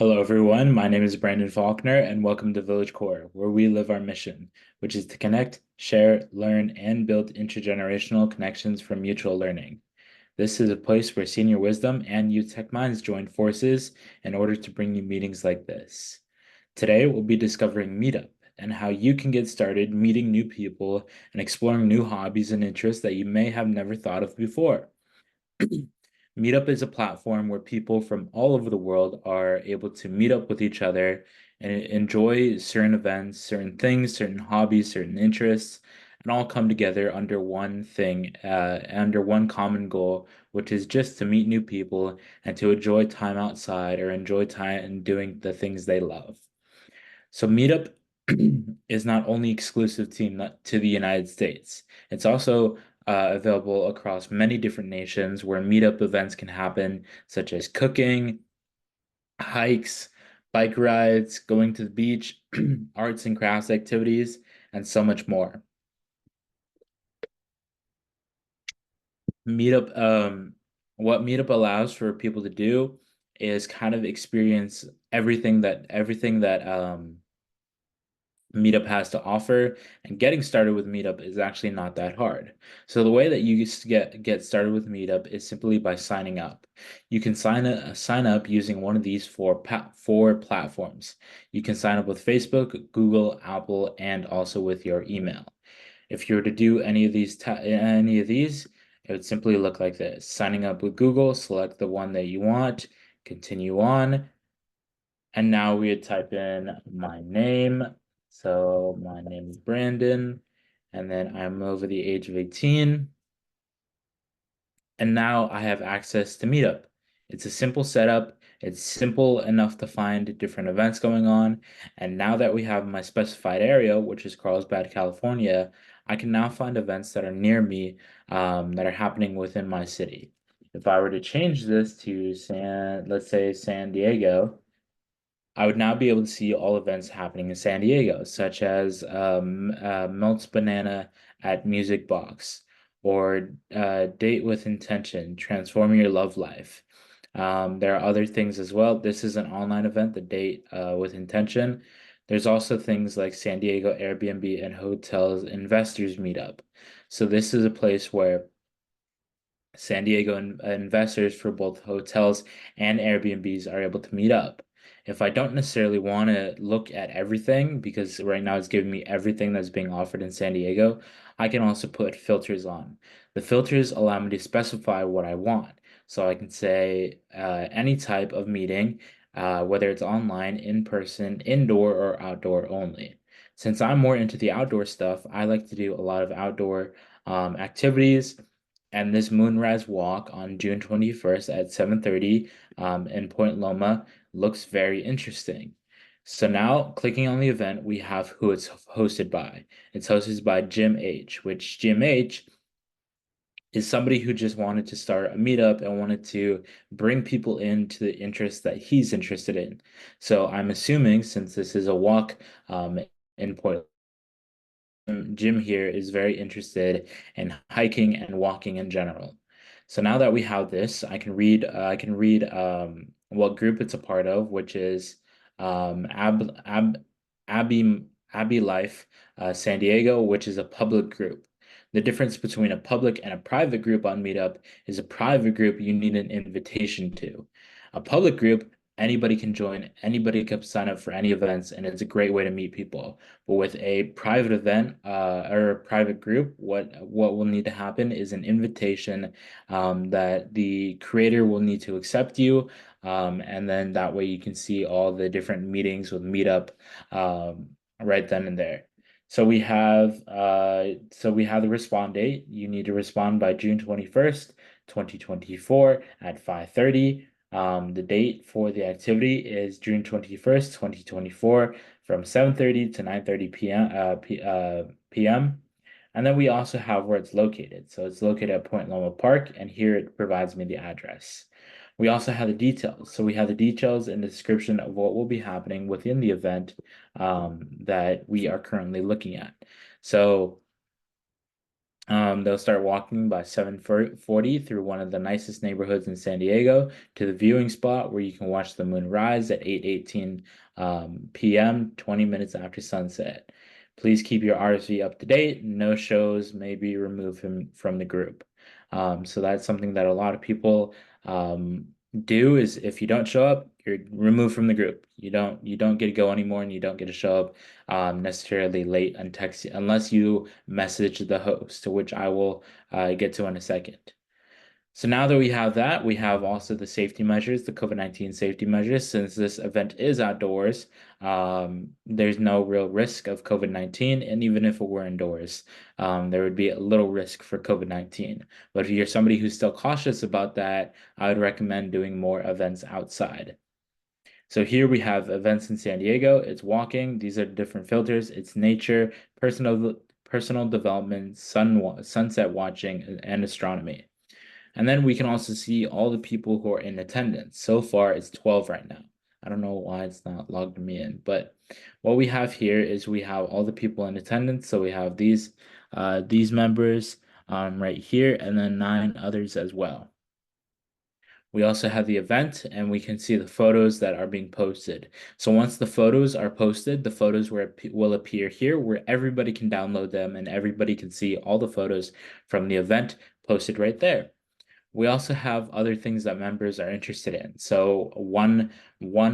Hello, everyone. My name is Brandon Faulkner, and welcome to Village Core, where we live our mission, which is to connect, share, learn, and build intergenerational connections for mutual learning. This is a place where senior wisdom and youth tech minds join forces in order to bring you meetings like this. Today, we'll be discovering Meetup and how you can get started meeting new people and exploring new hobbies and interests that you may have never thought of before. Meetup is a platform where people from all over the world are able to meet up with each other and enjoy certain events, certain things, certain hobbies, certain interests, and all come together under one thing, under one common goal, which is just to meet new people and to enjoy time outside or enjoy time doing the things they love. So Meetup is not only exclusive to the United States. It's also available across many different nations where meetup events can happen, such as cooking, hikes, bike rides, going to the beach, arts and crafts activities, and so much more. Meetup, what Meetup allows for people to do is kind of experience everything that Meetup has to offer, and getting started with Meetup is actually not that hard. So the way that you get started with Meetup is simply by signing up. You can sign up using one of these four platforms. You can sign up with Facebook, Google, Apple, and also with your email. If you were to do any of these, it would simply look like this. Signing up with Google, select the one that you want, continue on, and now we would type in my name. So my name is Brandon, and then I'm over the age of 18. And now I have access to Meetup. It's a simple setup. It's simple enough to find different events going on. And now that we have my specified area, which is Carlsbad, California, I can now find events that are near me, that are happening within my city. If I were to change this to let's say San Diego, I would now be able to see all events happening in San Diego, such as Melts Banana at Music Box, or Date with Intention, Transform Your Love Life. There are other things as well. This is an online event, the Date with Intention. There's also things like San Diego Airbnb and Hotels Investors Meetup. So this is a place where San Diego investors for both hotels and Airbnbs are able to meet up. If I don't necessarily want to look at everything, because right now it's giving me everything that's being offered in San Diego, I can also put filters on. The filters allow me to specify what I want. So I can say any type of meeting, whether it's online, in person, indoor, or outdoor only. Since I'm more into the outdoor stuff, I like to do a lot of outdoor activities, and this moonrise walk on June 21st at 7:30 in Point Loma looks very interesting. So now clicking on the event, we have who it's hosted by. It's hosted by Jim H, which Jim H is somebody who just wanted to start a meetup and wanted to bring people into the interests that he's interested in. So I'm assuming, since this is a walk in Point, Jim here is very interested in hiking and walking in general. So now that we have this, I can read what group it's a part of, which is Abbey Abbey Life San Diego, which is a public group. The difference between a public and a private group on Meetup is a private group you need an invitation to. A public group, anybody can join, anybody can sign up for any events, and it's a great way to meet people. But with a private event or a private group, what will need to happen is an invitation that the creator will need to accept you, and then that way you can see all the different meetings with Meetup right then and there. So we have the respond date. You need to respond by June 21st, 2024 at 5:30. The date for the activity is June 21st, 2024 from 7:30 to 9:30 p.m. And then we also have where it's located. So it's located at Point Loma Park, and here it provides me the address. We also have the details. So we have the details and the description of what will be happening within the event that we are currently looking at. So They'll start walking by 7:40 through one of the nicest neighborhoods in San Diego to the viewing spot where you can watch the moon rise at 8:18 p.m., 20 minutes after sunset. Please keep your RSV up to date. No shows may be removed from the group. So that's something that a lot of people um, do is if you don't show up, you're removed from the group. You don't get to go anymore and you don't get to show up necessarily late and text unless you message the host, which I will get to in a second. So now that we have that, we have also the safety measures, the COVID-19 safety measures. Since this event is outdoors, there's no real risk of COVID-19. And even if it were indoors, there would be a little risk for COVID-19. But if you're somebody who's still cautious about that, I would recommend doing more events outside. So here we have events in San Diego. It's walking. These are different filters. It's nature, personal development, sunset watching, and astronomy. And then we can also see all the people who are in attendance. So far, it's 12 right now. I don't know why it's not logged me in, but what we have here is we have all the people in attendance. So we have these members right here, and then 9 others as well. We also have the event and we can see the photos that are being posted. So once the photos are posted, the photos will appear here where everybody can download them and everybody can see all the photos from the event posted right there. We also have other things that members are interested in. So one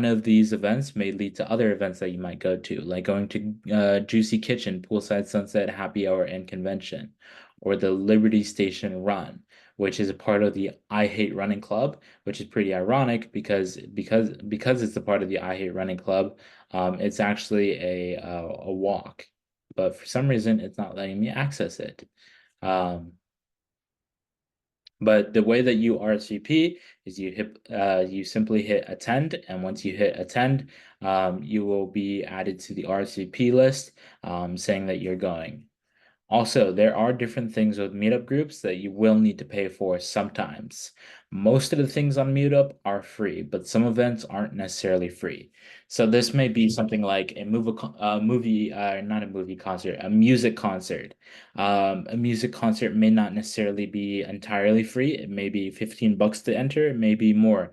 of these events may lead to other events that you might go to, like going to Juicy Kitchen, Poolside Sunset Happy Hour and Convention, or the Liberty Station Run, which is a part of the I Hate Running Club, which is pretty ironic because it's a part of the I Hate Running Club. It's actually a walk, but for some reason it's not letting me access it. Um, but the way that you RSVP is you simply hit attend, and once you hit attend, you will be added to the RSVP list, saying that you're going. Also, there are different things with meetup groups that you will need to pay for sometimes. Most of the things on Meetup are free, but some events aren't necessarily free. So this may be something like not a movie concert, a music concert. A music concert may not necessarily be entirely free. It may be 15 bucks to enter, it may be more.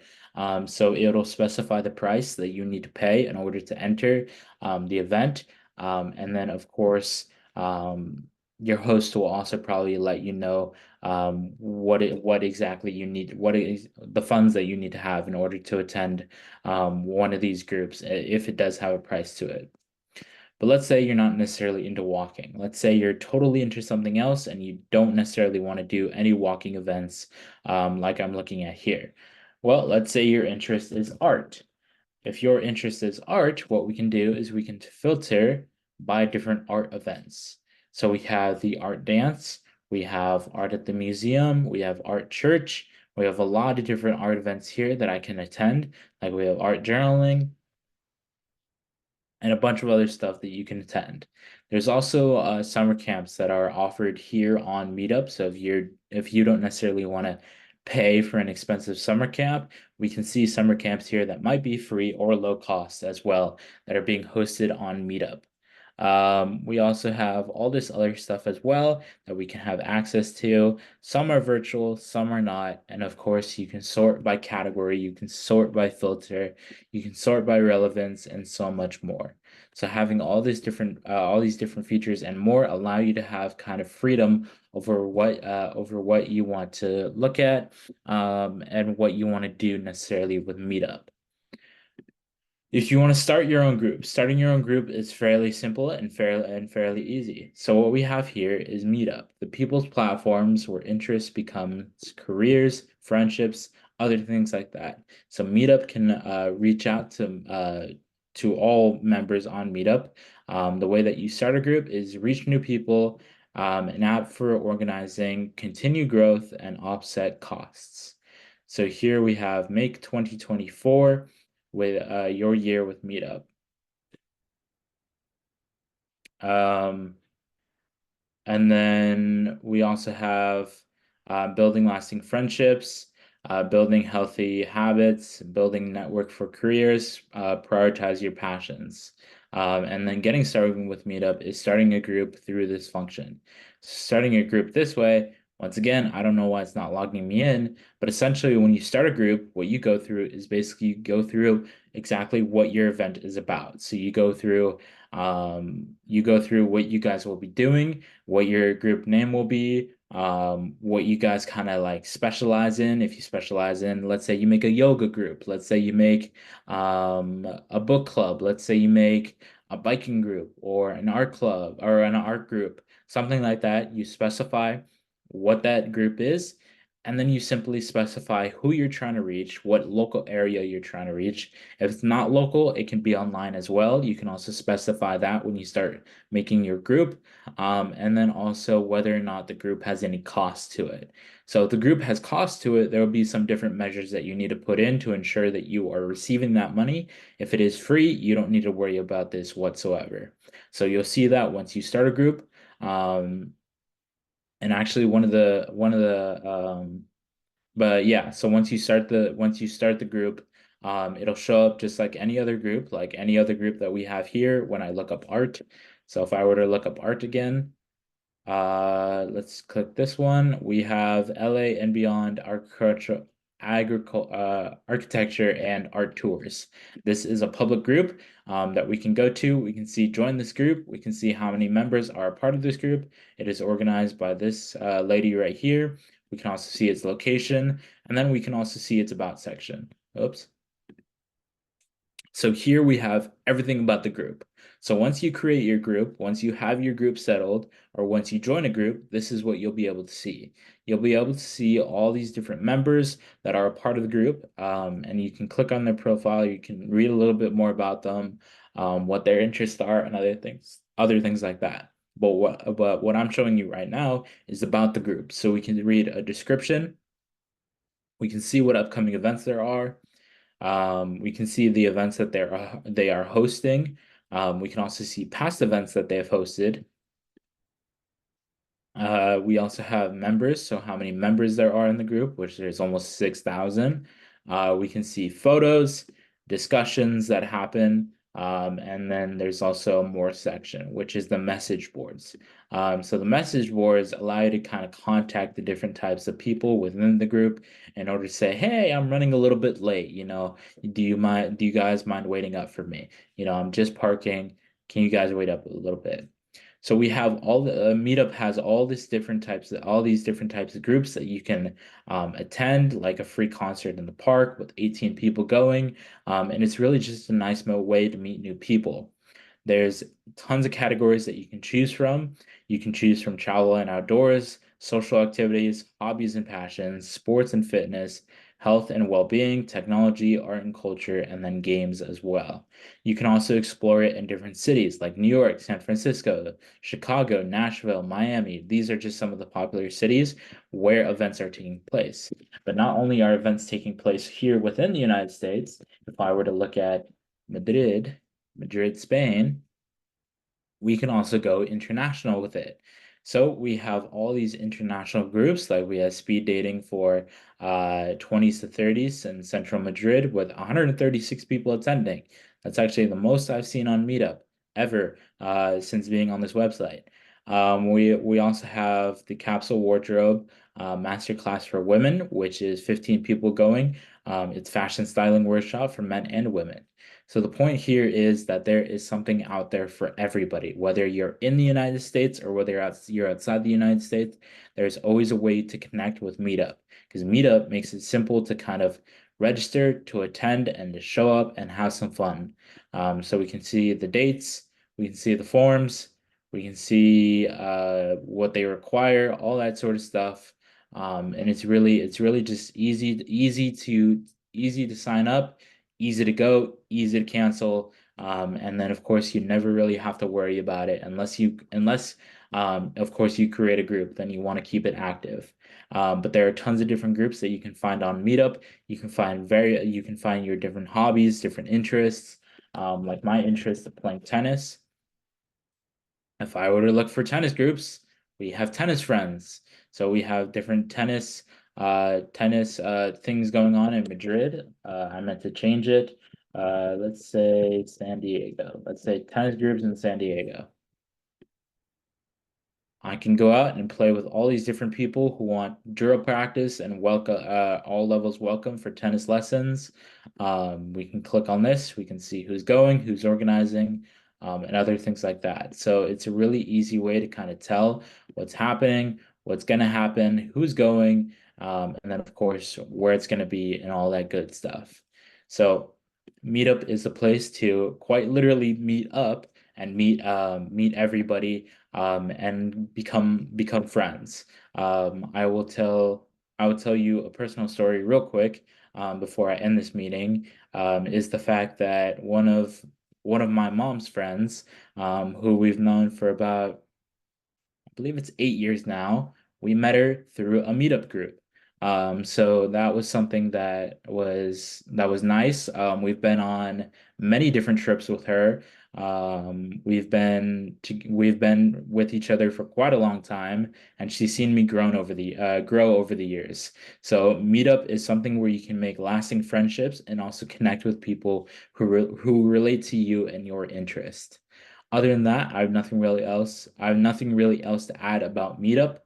So it'll specify the price that you need to pay in order to enter the event. And then, of course, your host will also probably let you know what exactly you need, what is the funds that you need to have in order to attend one of these groups if it does have a price to it. But let's say you're not necessarily into walking. Let's say you're totally into something else and you don't necessarily want to do any walking events like I'm looking at here. Well, let's say your interest is art. If your interest is art, what we can do is we can filter by different art events. So we have the art dance, we have art at the museum, we have art church, we have a lot of different art events here that I can attend. Like we have art journaling, and a bunch of other stuff that you can attend. There's also summer camps that are offered here on Meetup. So if you don't necessarily want to pay for an expensive summer camp, we can see summer camps here that might be free or low cost as well that are being hosted on Meetup. We also have all this other stuff as well that we can have access to. Some are virtual, some are not. And of course, you can sort by category, you can sort by filter, you can sort by relevance, and so much more. So having all these different features and more allow you to have kind of freedom over what you want to look at and what you want to do necessarily with Meetup. If you want to start your own group, starting your own group is fairly simple and fairly easy. So what we have here is Meetup, the people's platforms where interests becomes careers, friendships, other things like that. So Meetup can reach out to all members on Meetup. The way that you start a group is reach new people, an app for organizing, continue growth, and offset costs. So here we have Make 2024 with your year with Meetup. Um, and then we also have building lasting friendships, building healthy habits, building network for careers, prioritize your passions. And then getting started with Meetup is starting a group through this function. Starting a group this way, once again, I don't know why it's not logging me in, but essentially when you start a group, what you go through is basically you go through exactly what your event is about. So you go through what you guys will be doing, what your group name will be, what you guys kind of like specialize in. If you specialize in, let's say you make a yoga group, let's say you make a book club, let's say you make a biking group or an art club or an art group, something like that. You specify what that group is, and then you simply specify who you're trying to reach, what local area you're trying to reach. If it's not local, it can be online as well. You can also specify that when you start making your group, and then also whether or not the group has any cost to it. So if the group has cost to it, there will be some different measures that you need to put in to ensure that you are receiving that money. If it is free, you don't need to worry about this whatsoever. So you'll see that once you start a group. And actually but yeah, so once you start the group, it'll show up just like any other group that we have here when I look up art. So if I were to look up art again, let's click this one. We have LA and Beyond Architecture and Art Tours. This is a public group that we can go to. We can see join this group. We can see how many members are a part of this group. It is organized by this lady right here. We can also see its location, and then we can also see its about section. Oops. So here we have everything about the group. So once you create your group, once you have your group settled, or once you join a group, this is what you'll be able to see. You'll be able to see all these different members that are a part of the group, and you can click on their profile. You can read a little bit more about them, what their interests are, and other things like that. But what I'm showing you right now is about the group. So we can read a description. We can see what upcoming events there are. We can see the events that they are hosting. We can also see past events that they have hosted. We also have members, so how many members there are in the group, which there's almost 6,000. We can see photos, discussions that happen, and then there's also more section, which is the message boards. So the message boards allow you to kind of contact the different types of people within the group in order to say, hey, I'm running a little bit late, do you guys mind waiting up for me? I'm just parking. Can you guys wait up a little bit? So we have Meetup has all these different types of groups that you can attend, like a free concert in the park with 18 people going, and it's really just a nice way to meet new people. There's tons of categories that you can choose from. You can choose from travel and outdoors, social activities, hobbies and passions, sports and fitness, health and well-being, technology, art and culture, and then games as well. You can also explore it in different cities like New York, San Francisco, Chicago, Nashville, Miami. These are just some of the popular cities where events are taking place. But not only are events taking place here within the United States, if I were to look at Madrid, Spain, we can also go international with it. So we have all these international groups, like we have speed dating for 20s to 30s in central Madrid with 136 people attending. That's actually the most I've seen on Meetup ever since being on this website. We also have the capsule wardrobe masterclass for women, which is 15 people going. It's fashion styling workshop for men and women. So the point here is that there is something out there for everybody, whether you're in the United States or whether you're outside the United States, there's always a way to connect with Meetup because Meetup makes it simple to kind of register, to attend, and to show up and have some fun. So we can see the dates, we can see the forms, we can see what they require, all that sort of stuff. And it's really just easy to sign up, easy to go, easy to cancel. And then of course you never really have to worry about it unless of course you create a group, then you want to keep it active. But there are tons of different groups that you can find on Meetup. You can find your different hobbies, different interests. Like my interest of playing tennis. If I were to look for tennis groups, we have tennis friends. So we have different tennis things going on in Madrid. I meant to change it. Let's say San Diego. Let's say tennis groups in San Diego. I can go out and play with all these different people who want drill practice and welcome all levels welcome for tennis lessons. We can click on this. We can see who's going, who's organizing, and other things like that. So it's a really easy way to kind of tell what's happening, what's going to happen, who's going, and then of course where it's going to be and all that good stuff. So Meetup is the place to quite literally meet up and meet everybody and become friends. I will tell you a personal story real quick before I end this meeting. Is the fact that one of my mom's friends, who we've known for about I believe it's 8 years now. We met her through a meetup group. So that was something that was nice. We've been on many different trips with her. We've been with each other for quite a long time, and she's seen me grow over the years. So meetup is something where you can make lasting friendships and also connect with people who relate to you and your interest. Other than that, I have nothing really else. I have nothing really else to add about Meetup.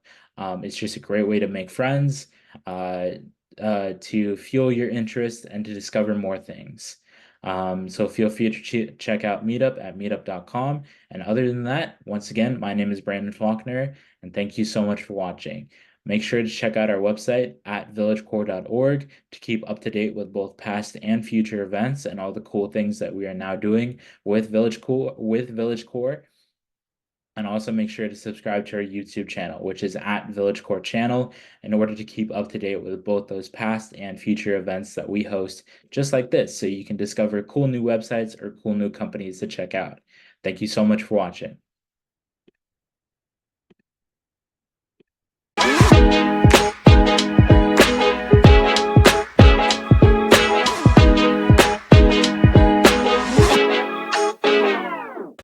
It's just a great way to make friends, uh, to fuel your interest, and to discover more things. So feel free to check out Meetup at meetup.com. And other than that, once again, my name is Brandon Faulkner, and thank you so much for watching. Make sure to check out our website at villagecore.org to keep up to date with both past and future events and all the cool things that we are now doing with Village Core. And also make sure to subscribe to our YouTube channel, which is at Village Core Channel, in order to keep up to date with both those past and future events that we host, just like this, so you can discover cool new websites or cool new companies to check out. Thank you so much for watching.